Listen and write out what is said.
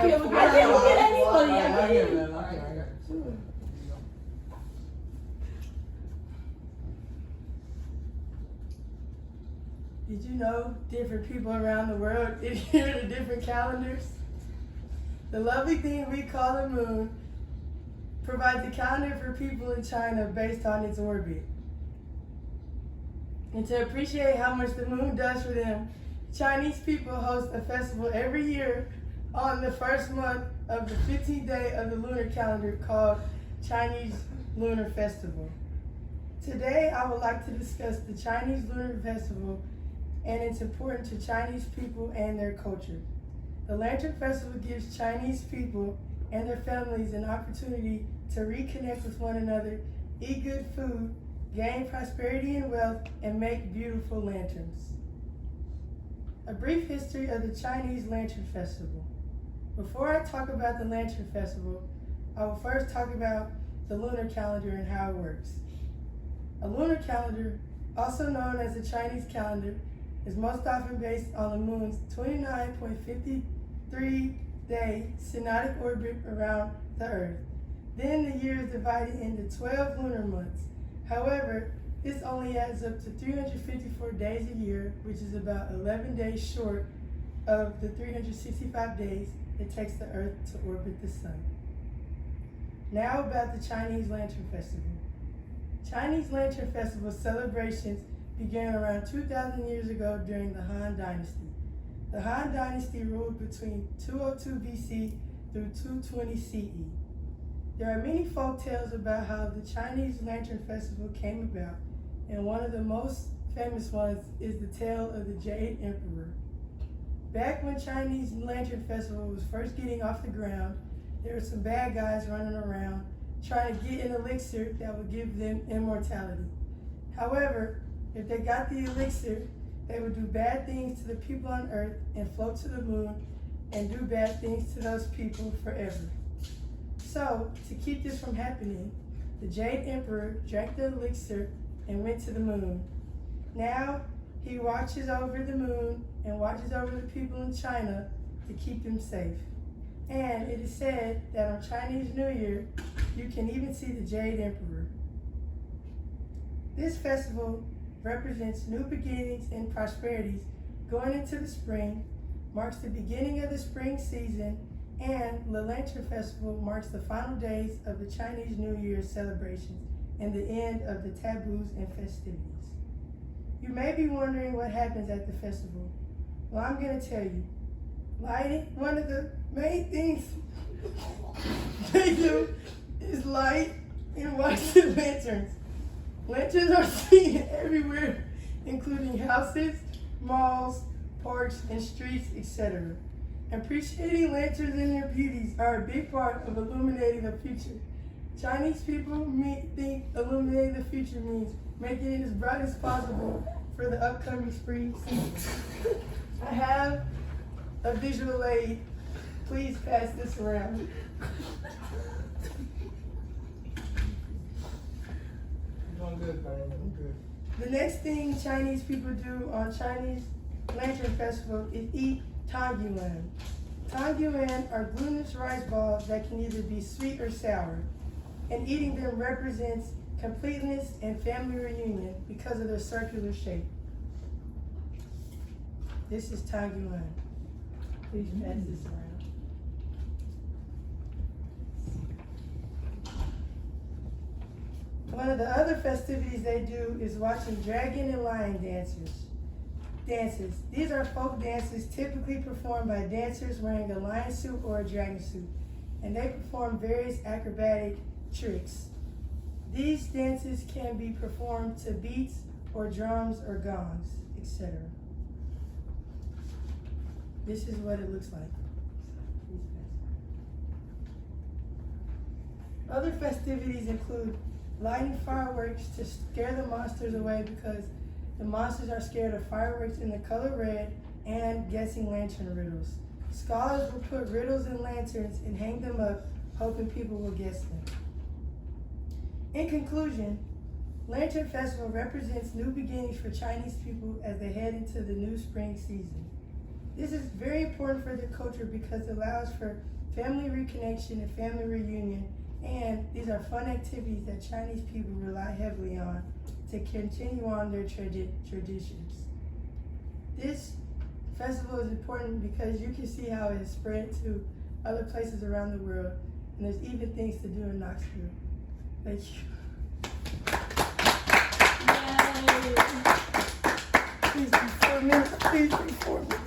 Did you know different people around the world adhere to different calendars? The lovely thing we call the moon provides a calendar for people in China based on its orbit. And to appreciate how much the moon does for them, Chinese people host a festival every year on the first month of the 15th day of the lunar calendar called Chinese Lunar Festival. Today, I would like to discuss the Chinese Lunar Festival and its importance to Chinese people and their culture. The Lantern Festival gives Chinese people and their families an opportunity to reconnect with one another, eat good food, gain prosperity and wealth, and make beautiful lanterns. A brief history of the Chinese Lantern Festival. Before I talk about the Lantern Festival, I will first talk about the lunar calendar and how it works. A lunar calendar, also known as the Chinese calendar, is most often based on the moon's 29.53-day synodic orbit around the Earth. Then the year is divided into 12 lunar months. However, this only adds up to 354 days a year, which is about 11 days short of the 365 days it takes the Earth to orbit the Sun. Now about the Chinese Lantern Festival. Chinese Lantern Festival celebrations began around 2,000 years ago during the Han Dynasty. The Han Dynasty ruled between 202 BC through 220 CE. There are many folk tales about how the Chinese Lantern Festival came about, and one of the most famous ones is the tale of the Jade Emperor. Back when Chinese Lantern Festival was first getting off the ground, there were some bad guys running around trying to get an elixir that would give them immortality. However, if they got the elixir, they would do bad things to the people on Earth and float to the moon and do bad things to those people forever. So, to keep this from happening, the Jade Emperor drank the elixir and went to the moon. Now, he watches over the moon and watches over the people in China to keep them safe. And it is said that on Chinese New Year, you can even see the Jade Emperor. This festival represents new beginnings and prosperities going into the spring, marks the beginning of the spring season, and the Lantern Festival marks the final days of the Chinese New Year celebrations and the end of the taboos and festivities. You may be wondering what happens at the festival. Well, I'm going to tell you. Lighting, one of the main things they do is light and watch the lanterns. Lanterns are seen everywhere, including houses, malls, parks, and streets, etc. Appreciating lanterns and their beauties are a big part of illuminating the future. Chinese people think illuminating the future means making it as bright as possible for the upcoming spring season. I have a visual aid. Please pass this around. Doing good, buddy. I'm good. The next thing Chinese people do on Chinese Lantern Festival is eat tangyuan. Tangyuan are glutinous rice balls that can either be sweet or sour, and eating them represents completeness and family reunion because of their circular shape. This is tangyuan. Please pass this around. One of the other festivities they do is watching dragon and lion dances. These are folk dances typically performed by dancers wearing a lion suit or a dragon suit, and they perform various acrobatic tricks. These dances can be performed to beats or drums or gongs, etc. This is what it looks like. Other festivities include lighting fireworks to scare the monsters away because the monsters are scared of fireworks in the color red, and guessing lantern riddles. Scholars will put riddles in lanterns and hang them up, hoping people will guess them. In conclusion, Lantern Festival represents new beginnings for Chinese people as they head into the new spring season. This is very important for the culture because it allows for family reconnection and family reunion, and these are fun activities that Chinese people rely heavily on to continue on their traditions. This festival is important because you can see how it has spread to other places around the world, and there's even things to do in Knoxville. Thank you. Please be 4 minutes. Please be 4 minutes.